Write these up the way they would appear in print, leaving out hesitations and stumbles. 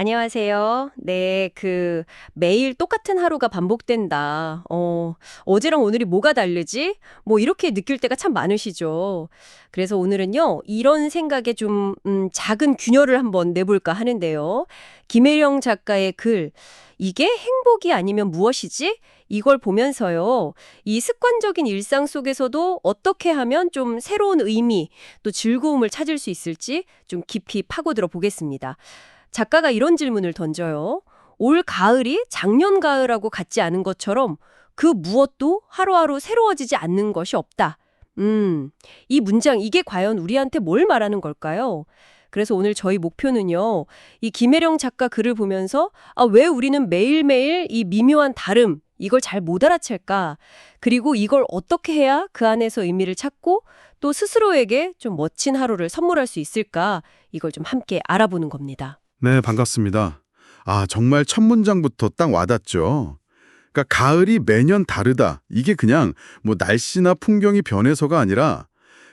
안녕하세요. 네, 매일 똑같은 하루가 반복된다. 어제랑 오늘이 뭐가 다르지? 뭐, 이렇게 느낄 때가 참 많으시죠. 그래서 오늘은요, 이런 생각에 좀, 작은 균열을 한번 내볼까 하는데요. 김혜령 작가의 글, 이게 행복이 아니면 무엇이지? 이걸 보면서요, 이 습관적인 일상 속에서도 어떻게 하면 좀 새로운 의미, 또 즐거움을 찾을 수 있을지 좀 깊이 파고들어 보겠습니다. 작가가 이런 질문을 던져요. 올 가을이 작년 가을하고 같지 않은 것처럼 그 무엇도 하루하루 새로워지지 않는 것이 없다. 이 문장, 이게 과연 우리한테 뭘 말하는 걸까요? 그래서 오늘 저희 목표는요, 이 김혜령 작가 글을 보면서 왜 우리는 매일매일 이 미묘한 다름, 이걸 잘 못 알아챌까? 그리고 이걸 어떻게 해야 그 안에서 의미를 찾고 또 스스로에게 좀 멋진 하루를 선물할 수 있을까? 이걸 좀 함께 알아보는 겁니다. 네, 반갑습니다. 정말 첫 문장부터 딱 와닿죠. 그러니까 가을이 매년 다르다. 이게 그냥 뭐 날씨나 풍경이 변해서가 아니라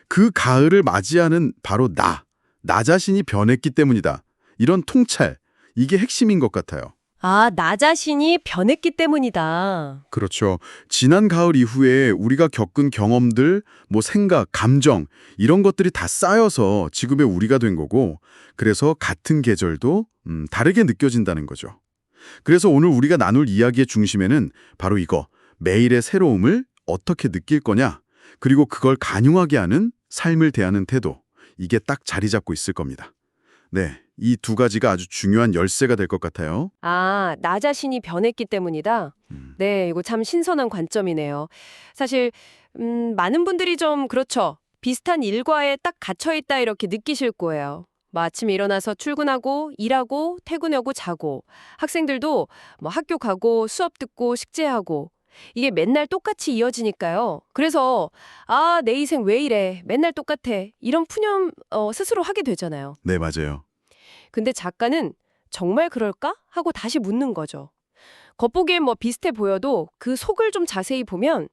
그 가을을 맞이하는 바로 나 자신이 변했기 때문이다. 이런 통찰, 이게 핵심인 것 같아요. 나 자신이 변했기 때문이다. 그렇죠. 지난 가을 이후에 우리가 겪은 경험들, 뭐 생각, 감정, 이런 것들이 다 쌓여서 지금의 우리가 된 거고, 그래서 같은 계절도 다르게 느껴진다는 거죠. 그래서 오늘 우리가 나눌 이야기의 중심에는 바로 이거, 매일의 새로움을 어떻게 느낄 거냐, 그리고 그걸 간용하게 하는 삶을 대하는 태도, 이게 딱 자리 잡고 있을 겁니다. 네, 이 두 가지가 아주 중요한 열쇠가 될 것 같아요. 나 자신이 변했기 때문이다. 음, 네, 이거 참 신선한 관점이네요. 사실, 많은 분들이 좀 그렇죠. 비슷한 일과에 딱 갇혀있다 이렇게 느끼실 거예요. 뭐 아침에 일어나서 출근하고, 일하고, 퇴근하고, 자고. 학생들도 뭐 학교 가고, 수업 듣고, 식제하고. 이게 맨날 똑같이 이어지니까요. 그래서, 내 인생 왜 이래? 맨날 똑같아. 이런 푸념, 스스로 하게 되잖아요. 네, 맞아요. 근데 작가는 정말 그럴까? 하고 다시 묻는 거죠. 겉보기엔 뭐 비슷해 보여도 그 속을 좀 자세히 보면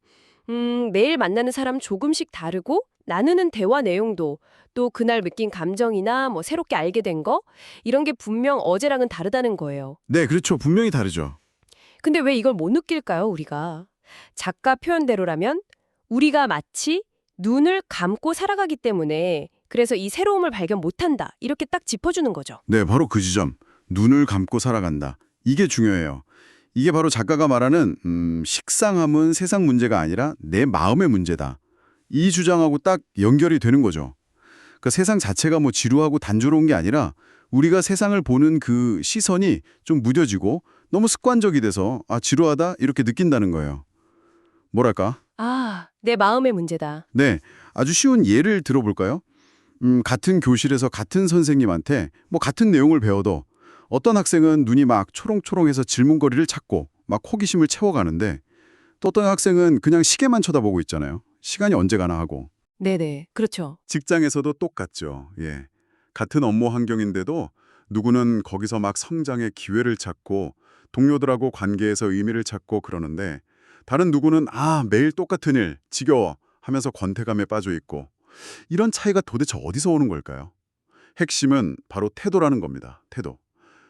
매일 만나는 사람 조금씩 다르고 나누는 대화 내용도 또 그날 느낀 감정이나 뭐 새롭게 알게 된 거 이런 게 분명 어제랑은 다르다는 거예요. 네, 그렇죠. 분명히 다르죠. 근데 왜 이걸 못 느낄까요, 우리가? 작가 표현대로라면 우리가 마치 눈을 감고 살아가기 때문에 그래서 이 새로움을 발견 못한다. 이렇게 딱 짚어주는 거죠. 네, 바로 그 지점. 눈을 감고 살아간다. 이게 중요해요. 이게 바로 작가가 말하는 식상함은 세상 문제가 아니라 내 마음의 문제다. 이 주장하고 딱 연결이 되는 거죠. 그러니까 세상 자체가 뭐 지루하고 단조로운 게 아니라 우리가 세상을 보는 그 시선이 좀 무뎌지고 너무 습관적이 돼서 지루하다 이렇게 느낀다는 거예요. 뭐랄까? 내 마음의 문제다. 네, 아주 쉬운 예를 들어볼까요? 같은 교실에서 같은 선생님한테 뭐 같은 내용을 배워도 어떤 학생은 눈이 막 초롱초롱해서 질문거리를 찾고 막 호기심을 채워가는데 또 어떤 학생은 그냥 시계만 쳐다보고 있잖아요. 시간이 언제 가나 하고. 네네. 그렇죠. 직장에서도 똑같죠. 예. 같은 업무 환경인데도 누구는 거기서 막 성장의 기회를 찾고 동료들하고 관계에서 의미를 찾고 그러는데 다른 누구는 매일 똑같은 일, 지겨워 하면서 권태감에 빠져 있고 이런 차이가 도대체 어디서 오는 걸까요? 핵심은 바로 태도라는 겁니다. 태도.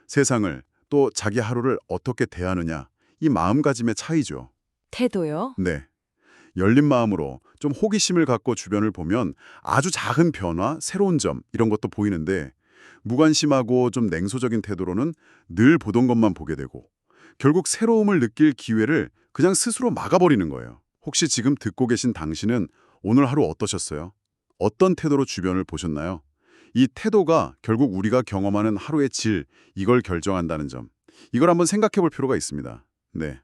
세상을 또 자기 하루를 어떻게 대하느냐. 이 마음가짐의 차이죠. 태도요? 네. 열린 마음으로 좀 호기심을 갖고 주변을 보면 아주 작은 변화, 새로운 점 이런 것도 보이는데 무관심하고 좀 냉소적인 태도로는 늘 보던 것만 보게 되고 결국 새로움을 느낄 기회를 그냥 스스로 막아버리는 거예요. 혹시 지금 듣고 계신 당신은 오늘 하루 어떠셨어요? 어떤 태도로 주변을 보셨나요? 이 태도가 결국 우리가 경험하는 하루의 질, 이걸 결정한다는 점. 이걸 한번 생각해 볼 필요가 있습니다. 네.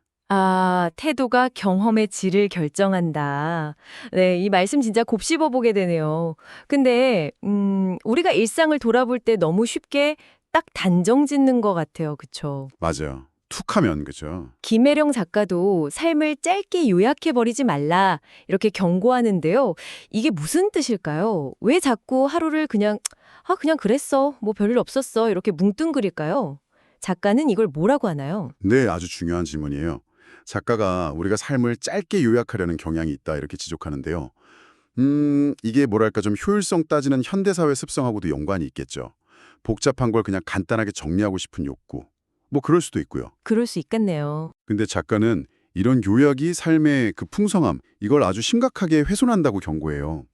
태도가 경험의 질을 결정한다. 네, 이 말씀 진짜 곱씹어 보게 되네요. 근데, 우리가 일상을 돌아볼 때 너무 쉽게 딱 단정 짓는 것 같아요. 그쵸? 맞아요. 툭하면, 그죠? 김혜령 작가도 삶을 짧게 요약해버리지 말라. 이렇게 경고하는데요. 이게 무슨 뜻일까요? 왜 자꾸 하루를 그냥 그랬어. 뭐 별일 없었어. 이렇게 뭉뚱그릴까요? 작가는 이걸 뭐라고 하나요? 네, 아주 중요한 질문이에요. 작가가 우리가 삶을 짧게 요약하려는 경향이 있다 이렇게 지적하는데요. 이게 뭐랄까 좀 효율성 따지는 현대사회 습성하고도 연관이 있겠죠. 복잡한 걸 그냥 간단하게 정리하고 싶은 욕구. 뭐 그럴 수도 있고요. 그럴 수 있겠네요. 근데 작가는 이런 요약이 삶의 그 풍성함, 이걸 아주 심각하게 훼손한다고 경고해요.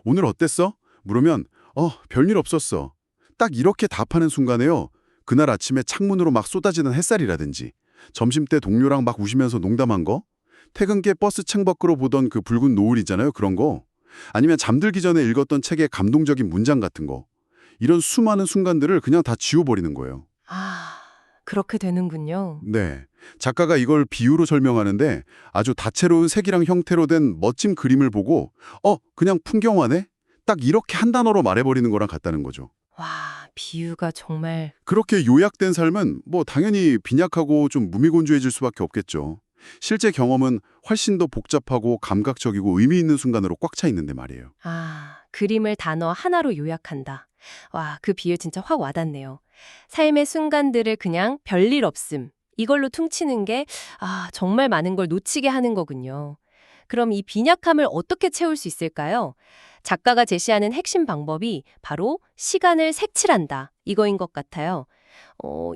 오늘 어땠어? 물으면 별일 없었어. 딱 이렇게 답하는 순간에요. 그날 아침에 창문으로 막 쏟아지는 햇살이라든지 점심때 동료랑 막 웃으면서 농담한 거, 퇴근길 버스 창밖으로 보던 그 붉은 노을이잖아요. 그런 거. 아니면 잠들기 전에 읽었던 책의 감동적인 문장 같은 거. 이런 수많은 순간들을 그냥 다 지워버리는 거예요. 아, 그렇게 되는군요. 네. 작가가 이걸 비유로 설명하는데 아주 다채로운 색이랑 형태로 된 멋진 그림을 보고 그냥 풍경화네? 딱 이렇게 한 단어로 말해버리는 거랑 같다는 거죠. 와, 비유가 정말. 그렇게 요약된 삶은 뭐 당연히 빈약하고 좀 무미건조해질 수밖에 없겠죠. 실제 경험은 훨씬 더 복잡하고 감각적이고 의미 있는 순간으로 꽉 차 있는데 말이에요. 아, 그림을 단어 하나로 요약한다. 와, 그 비유 진짜 확 와닿네요. 삶의 순간들을 그냥 별일 없음. 이걸로 퉁치는 게, 정말 많은 걸 놓치게 하는 거군요. 그럼 이 빈약함을 어떻게 채울 수 있을까요? 작가가 제시하는 핵심 방법이 바로 시간을 색칠한다. 이거인 것 같아요.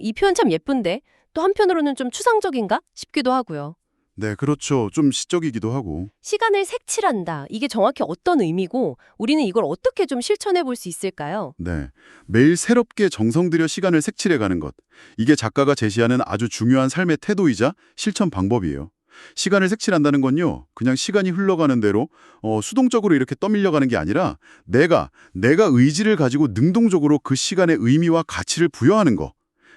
이 표현 참 예쁜데 또 한편으로는 좀 추상적인가 싶기도 하고요. 네, 그렇죠. 좀 시적이기도 하고. 시간을 색칠한다. 이게 정확히 어떤 의미고 우리는 이걸 어떻게 좀 실천해 볼 수 있을까요? 네. 매일 새롭게 정성 들여 시간을 색칠해 가는 것. 이게 작가가 제시하는 아주 중요한 삶의 태도이자 실천 방법이에요. 시간을 색칠한다는 건요. 그냥 시간이 흘러가는 대로 수동적으로 이렇게 떠밀려가는 게 아니라 내가 의지를 가지고 능동적으로 그 시간의 의미와 가치를 부여하는 거.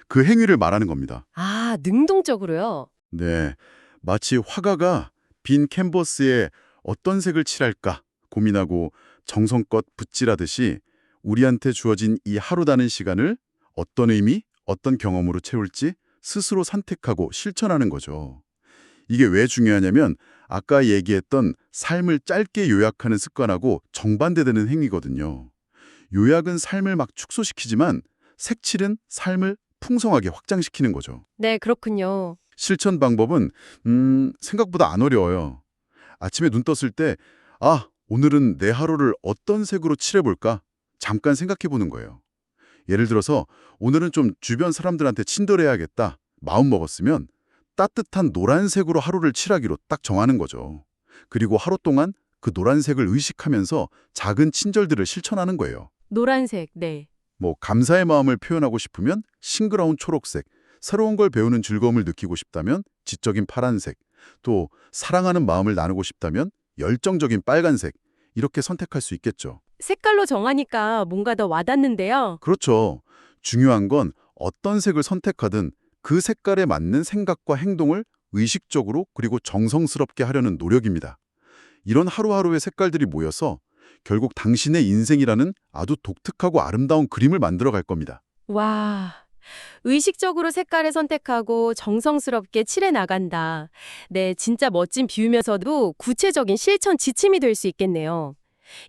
그 행위를 말하는 겁니다. 아, 능동적으로요. 네. 마치 화가가 빈 캔버스에 어떤 색을 칠할까 고민하고 정성껏 붓질하듯이 우리한테 주어진 이 하루다는 시간을 어떤 의미, 어떤 경험으로 채울지 스스로 선택하고 실천하는 거죠. 이게 왜 중요하냐면 아까 얘기했던 삶을 짧게 요약하는 습관하고 정반대되는 행위거든요. 요약은 삶을 막 축소시키지만 색칠은 삶을 풍성하게 확장시키는 거죠. 네, 그렇군요. 실천 방법은 생각보다 안 어려워요. 아침에 눈 떴을 때 오늘은 내 하루를 어떤 색으로 칠해볼까? 잠깐 생각해 보는 거예요. 예를 들어서 오늘은 좀 주변 사람들한테 친절해야겠다. 마음 먹었으면 따뜻한 노란색으로 하루를 칠하기로 딱 정하는 거죠. 그리고 하루 동안 그 노란색을 의식하면서 작은 친절들을 실천하는 거예요. 노란색, 네. 뭐 감사의 마음을 표현하고 싶으면 싱그러운 초록색, 새로운 걸 배우는 즐거움을 느끼고 싶다면 지적인 파란색, 또 사랑하는 마음을 나누고 싶다면 열정적인 빨간색, 이렇게 선택할 수 있겠죠. 색깔로 정하니까 뭔가 더 와닿는데요. 그렇죠. 중요한 건 어떤 색을 선택하든 그 색깔에 맞는 생각과 행동을 의식적으로 그리고 정성스럽게 하려는 노력입니다. 이런 하루하루의 색깔들이 모여서 결국 당신의 인생이라는 아주 독특하고 아름다운 그림을 만들어갈 겁니다. 와, 의식적으로 색깔을 선택하고 정성스럽게 칠해 나간다. 네, 진짜 멋진 비유면서도 구체적인 실천 지침이 될 수 있겠네요.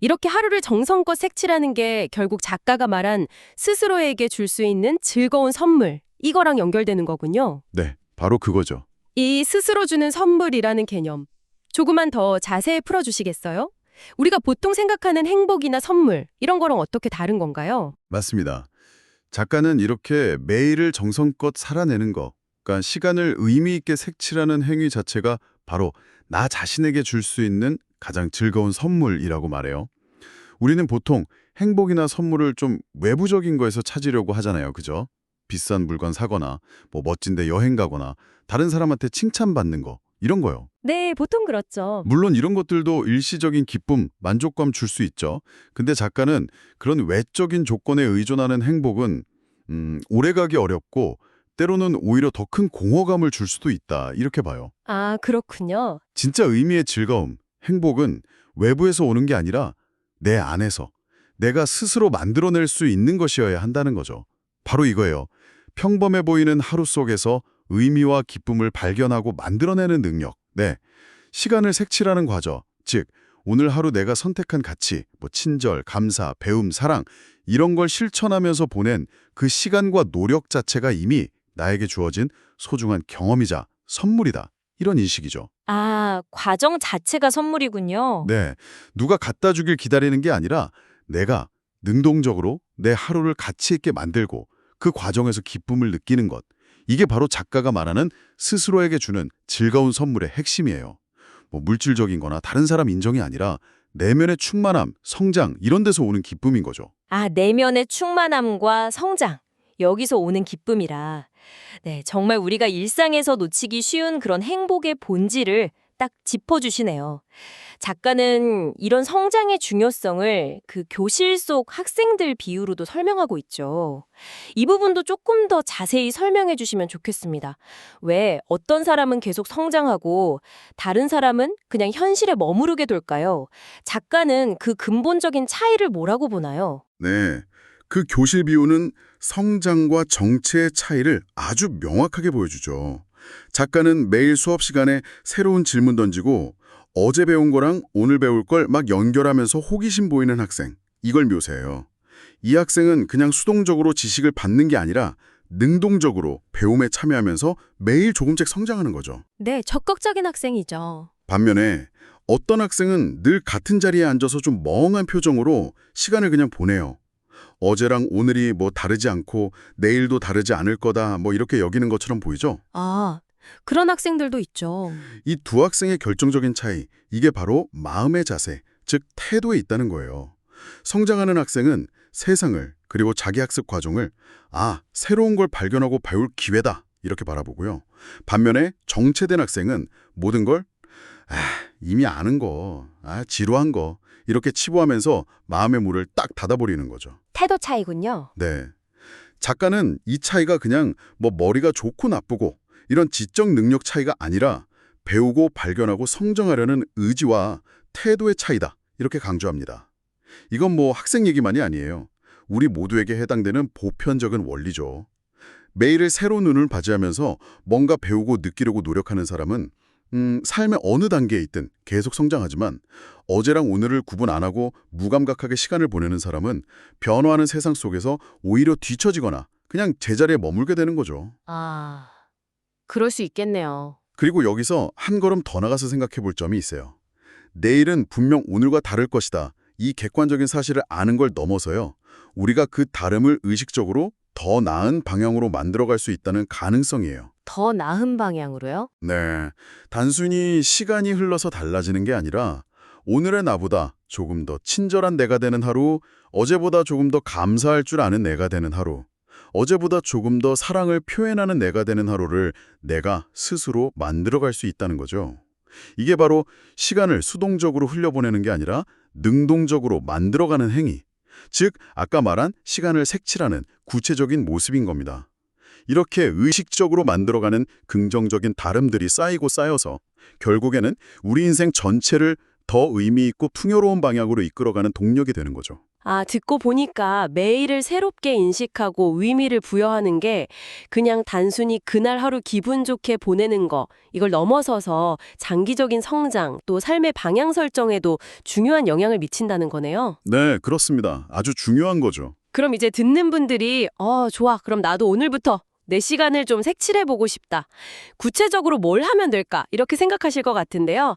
이렇게 하루를 정성껏 색칠하는 게 결국 작가가 말한 스스로에게 줄 수 있는 즐거운 선물, 이거랑 연결되는 거군요. 네, 바로 그거죠. 이 스스로 주는 선물이라는 개념, 조금만 더 자세히 풀어주시겠어요? 우리가 보통 생각하는 행복이나 선물, 이런 거랑 어떻게 다른 건가요? 맞습니다. 작가는 이렇게 매일을 정성껏 살아내는 거, 그러니까 시간을 의미 있게 색칠하는 행위 자체가 바로 나 자신에게 줄 수 있는 가장 즐거운 선물이라고 말해요. 우리는 보통 행복이나 선물을 좀 외부적인 거에서 찾으려고 하잖아요. 그죠? 비싼 물건 사거나 뭐 멋진데 여행 가거나 다른 사람한테 칭찬받는 거, 이런 거요. 네, 보통 그렇죠. 물론 이런 것들도 일시적인 기쁨, 만족감 줄 수 있죠. 근데 작가는 그런 외적인 조건에 의존하는 행복은 오래가기 어렵고 때로는 오히려 더 큰 공허감을 줄 수도 있다. 이렇게 봐요. 아, 그렇군요. 진짜 의미의 즐거움, 행복은 외부에서 오는 게 아니라 내 안에서 내가 스스로 만들어낼 수 있는 것이어야 한다는 거죠. 바로 이거예요. 평범해 보이는 하루 속에서 의미와 기쁨을 발견하고 만들어내는 능력. 네, 시간을 색칠하는 과정, 즉 오늘 하루 내가 선택한 가치, 뭐 친절, 감사, 배움, 사랑 이런 걸 실천하면서 보낸 그 시간과 노력 자체가 이미 나에게 주어진 소중한 경험이자 선물이다. 이런 인식이죠. 아, 과정 자체가 선물이군요. 네, 누가 갖다 주길 기다리는 게 아니라 내가 능동적으로 내 하루를 가치 있게 만들고 그 과정에서 기쁨을 느끼는 것. 이게 바로 작가가 말하는 스스로에게 주는 즐거운 선물의 핵심이에요. 뭐 물질적인 거나 다른 사람 인정이 아니라 내면의 충만함, 성장 이런 데서 오는 기쁨인 거죠. 아, 내면의 충만함과 성장. 여기서 오는 기쁨이라. 네, 정말 우리가 일상에서 놓치기 쉬운 그런 행복의 본질을 딱 짚어주시네요. 작가는 이런 성장의 중요성을 그 교실 속 학생들 비유로도 설명하고 있죠. 이 부분도 조금 더 자세히 설명해 주시면 좋겠습니다. 왜 어떤 사람은 계속 성장하고 다른 사람은 그냥 현실에 머무르게 될까요? 작가는 그 근본적인 차이를 뭐라고 보나요? 네, 그 교실 비유는 성장과 정체의 차이를 아주 명확하게 보여주죠. 작가는 매일 수업 시간에 새로운 질문 던지고 어제 배운 거랑 오늘 배울 걸 막 연결하면서 호기심 보이는 학생, 이걸 묘사해요. 이 학생은 그냥 수동적으로 지식을 받는 게 아니라 능동적으로 배움에 참여하면서 매일 조금씩 성장하는 거죠. 네, 적극적인 학생이죠. 반면에 어떤 학생은 늘 같은 자리에 앉아서 좀 멍한 표정으로 시간을 그냥 보내요. 어제랑 오늘이 뭐 다르지 않고 내일도 다르지 않을 거다 뭐 이렇게 여기는 것처럼 보이죠? 아, 그런 학생들도 있죠. 이 두 학생의 결정적인 차이, 이게 바로 마음의 자세, 즉 태도에 있다는 거예요. 성장하는 학생은 세상을 그리고 자기 학습 과정을 새로운 걸 발견하고 배울 기회다 이렇게 바라보고요. 반면에 정체된 학생은 모든 걸 이미 아는 거, 지루한 거 이렇게 치부하면서 마음의 문을 딱 닫아버리는 거죠. 태도 차이군요. 네. 작가는 이 차이가 그냥 뭐 머리가 좋고 나쁘고 이런 지적 능력 차이가 아니라 배우고 발견하고 성장하려는 의지와 태도의 차이다. 이렇게 강조합니다. 이건 뭐 학생 얘기만이 아니에요. 우리 모두에게 해당되는 보편적인 원리죠. 매일을 새로운 눈을 맞이하면서 뭔가 배우고 느끼려고 노력하는 사람은 삶의 어느 단계에 있든 계속 성장하지만 어제랑 오늘을 구분 안 하고 무감각하게 시간을 보내는 사람은 변화하는 세상 속에서 오히려 뒤처지거나 그냥 제자리에 머물게 되는 거죠. 아, 그럴 수 있겠네요. 그리고 여기서 한 걸음 더 나가서 생각해 볼 점이 있어요. 내일은 분명 오늘과 다를 것이다. 이 객관적인 사실을 아는 걸 넘어서요. 우리가 그 다름을 의식적으로 더 나은 방향으로 만들어갈 수 있다는 가능성이에요. 더 나은 방향으로요? 네, 단순히 시간이 흘러서 달라지는 게 아니라 오늘의 나보다 조금 더 친절한 내가 되는 하루, 어제보다 조금 더 감사할 줄 아는 내가 되는 하루, 어제보다 조금 더 사랑을 표현하는 내가 되는 하루를 내가 스스로 만들어갈 수 있다는 거죠. 이게 바로 시간을 수동적으로 흘려보내는 게 아니라 능동적으로 만들어가는 행위, 즉 아까 말한 시간을 색칠하는 구체적인 모습인 겁니다. 이렇게 의식적으로 만들어가는 긍정적인 다름들이 쌓이고 쌓여서 결국에는 우리 인생 전체를 더 의미 있고 풍요로운 방향으로 이끌어가는 동력이 되는 거죠. 아, 듣고 보니까 매일을 새롭게 인식하고 의미를 부여하는 게 그냥 단순히 그날 하루 기분 좋게 보내는 거, 이걸 넘어서서 장기적인 성장, 또 삶의 방향 설정에도 중요한 영향을 미친다는 거네요. 네, 그렇습니다. 아주 중요한 거죠. 그럼 이제 듣는 분들이 좋아. 그럼 나도 오늘부터 내 시간을 좀 색칠해보고 싶다. 구체적으로 뭘 하면 될까? 이렇게 생각하실 것 같은데요.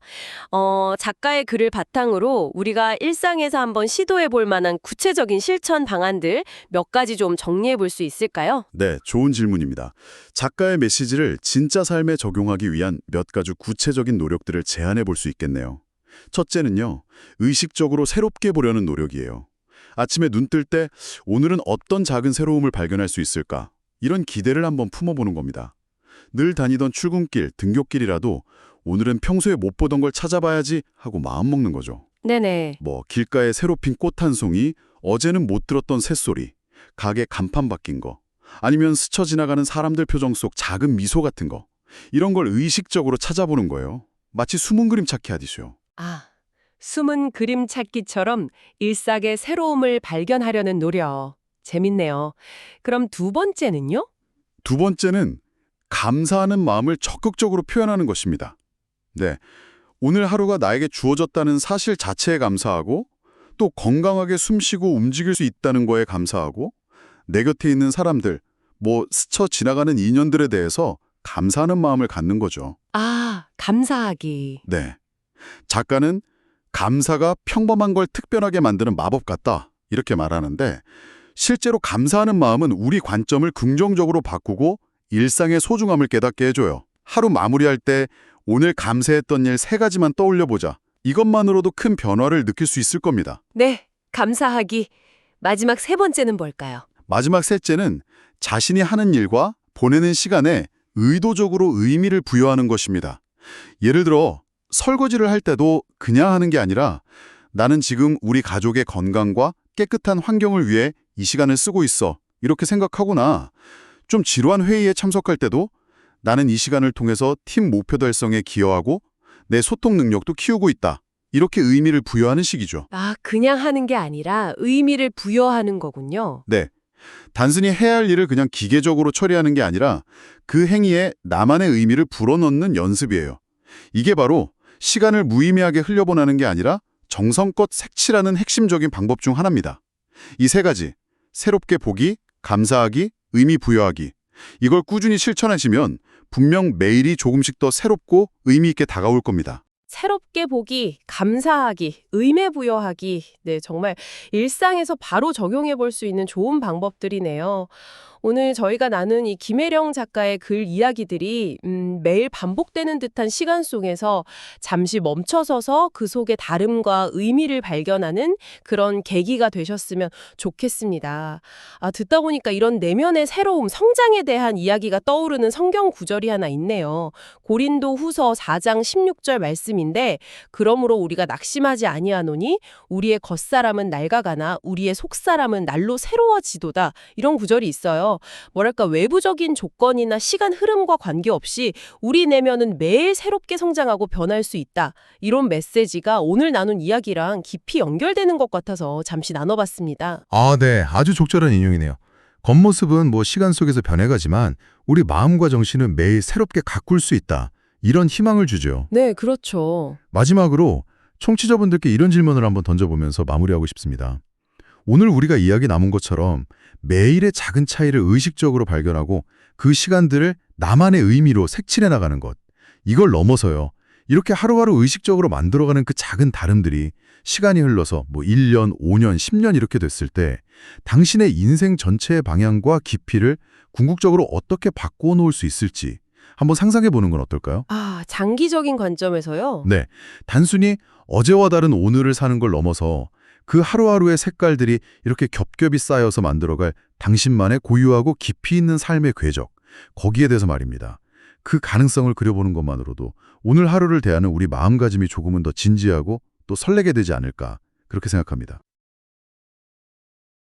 작가의 글을 바탕으로 우리가 일상에서 한번 시도해볼 만한 구체적인 실천 방안들 몇 가지 좀 정리해볼 수 있을까요? 네, 좋은 질문입니다. 작가의 메시지를 진짜 삶에 적용하기 위한 몇 가지 구체적인 노력들을 제안해 볼 수 있겠네요. 첫째는요, 의식적으로 새롭게 보려는 노력이에요. 아침에 눈 뜰 때 오늘은 어떤 작은 새로움을 발견할 수 있을까? 이런 기대를 한번 품어보는 겁니다. 늘 다니던 출근길, 등굣길이라도 오늘은 평소에 못 보던 걸 찾아봐야지 하고 마음먹는 거죠. 네네. 뭐 길가에 새로 핀 꽃 한 송이, 어제는 못 들었던 새소리, 가게 간판 바뀐 거, 아니면 스쳐 지나가는 사람들 표정 속 작은 미소 같은 거, 이런 걸 의식적으로 찾아보는 거예요. 마치 숨은 그림 찾기 하듯이요. 아, 숨은 그림 찾기처럼 일상의 새로움을 발견하려는 노력. 재밌네요. 그럼 두 번째는요? 두 번째는 감사하는 마음을 적극적으로 표현하는 것입니다. 네, 오늘 하루가 나에게 주어졌다는 사실 자체에 감사하고 또 건강하게 숨쉬고 움직일 수 있다는 거에 감사하고 내 곁에 있는 사람들, 뭐 스쳐 지나가는 인연들에 대해서 감사하는 마음을 갖는 거죠. 아, 감사하기. 네, 작가는 감사가 평범한 걸 특별하게 만드는 마법 같다 이렇게 말하는데 실제로 감사하는 마음은 우리 관점을 긍정적으로 바꾸고 일상의 소중함을 깨닫게 해줘요. 하루 마무리할 때 오늘 감사했던 일 3가지만 떠올려보자. 이것만으로도 큰 변화를 느낄 수 있을 겁니다. 네, 감사하기. 마지막 3번째는 뭘까요? 마지막 셋째는 자신이 하는 일과 보내는 시간에 의도적으로 의미를 부여하는 것입니다. 예를 들어 설거지를 할 때도 그냥 하는 게 아니라 나는 지금 우리 가족의 건강과 깨끗한 환경을 위해 이 시간을 쓰고 있어. 이렇게 생각하거나 좀 지루한 회의에 참석할 때도 나는 이 시간을 통해서 팀 목표 달성에 기여하고 내 소통 능력도 키우고 있다. 이렇게 의미를 부여하는 식이죠. 아, 그냥 하는 게 아니라 의미를 부여하는 거군요. 네. 단순히 해야 할 일을 그냥 기계적으로 처리하는 게 아니라 그 행위에 나만의 의미를 불어넣는 연습이에요. 이게 바로 시간을 무의미하게 흘려보내는 게 아니라 정성껏 색칠하는 핵심적인 방법 중 하나입니다. 이 3가지, 새롭게 보기, 감사하기, 의미 부여하기. 이걸 꾸준히 실천하시면 분명 매일이 조금씩 더 새롭고 의미 있게 다가올 겁니다. 새롭게 보기, 감사하기, 의미 부여하기. 네, 정말 일상에서 바로 적용해 볼 수 있는 좋은 방법들이네요. 오늘 저희가 나눈 이 김혜령 작가의 글 이야기들이 매일 반복되는 듯한 시간 속에서 잠시 멈춰서서 그 속의 다름과 의미를 발견하는 그런 계기가 되셨으면 좋겠습니다. 아, 듣다 보니까 이런 내면의 새로움, 성장에 대한 이야기가 떠오르는 성경 구절이 하나 있네요. 고린도 후서 4장 16절 말씀인데 그러므로 우리가 낙심하지 아니하노니 우리의 겉사람은 낡아가나 우리의 속사람은 날로 새로워지도다. 이런 구절이 있어요. 뭐랄까 외부적인 조건이나 시간 흐름과 관계없이 우리 내면은 매일 새롭게 성장하고 변할 수 있다. 이런 메시지가 오늘 나눈 이야기랑 깊이 연결되는 것 같아서 잠시 나눠봤습니다. 아, 네. 아주 적절한 인용이네요. 겉모습은 시간 속에서 변해가지만 우리 마음과 정신은 매일 새롭게 가꿀 수 있다. 이런 희망을 주죠. 네, 그렇죠. 마지막으로 청취자분들께 이런 질문을 한번 던져보면서 마무리하고 싶습니다. 오늘 우리가 이야기 나눈 것처럼 매일의 작은 차이를 의식적으로 발견하고 그 시간들을 나만의 의미로 색칠해 나가는 것. 이걸 넘어서요. 이렇게 하루하루 의식적으로 만들어가는 그 작은 다름들이 시간이 흘러서 1년, 5년, 10년 이렇게 됐을 때 당신의 인생 전체의 방향과 깊이를 궁극적으로 어떻게 바꾸어 놓을 수 있을지 한번 상상해 보는 건 어떨까요? 아, 장기적인 관점에서요? 네, 단순히 어제와 다른 오늘을 사는 걸 넘어서 그 하루하루의 색깔들이 이렇게 겹겹이 쌓여서 만들어갈 당신만의 고유하고 깊이 있는 삶의 궤적, 거기에 대해서 말입니다. 그 가능성을 그려보는 것만으로도 오늘 하루를 대하는 우리 마음가짐이 조금은 더 진지하고 또 설레게 되지 않을까 그렇게 생각합니다.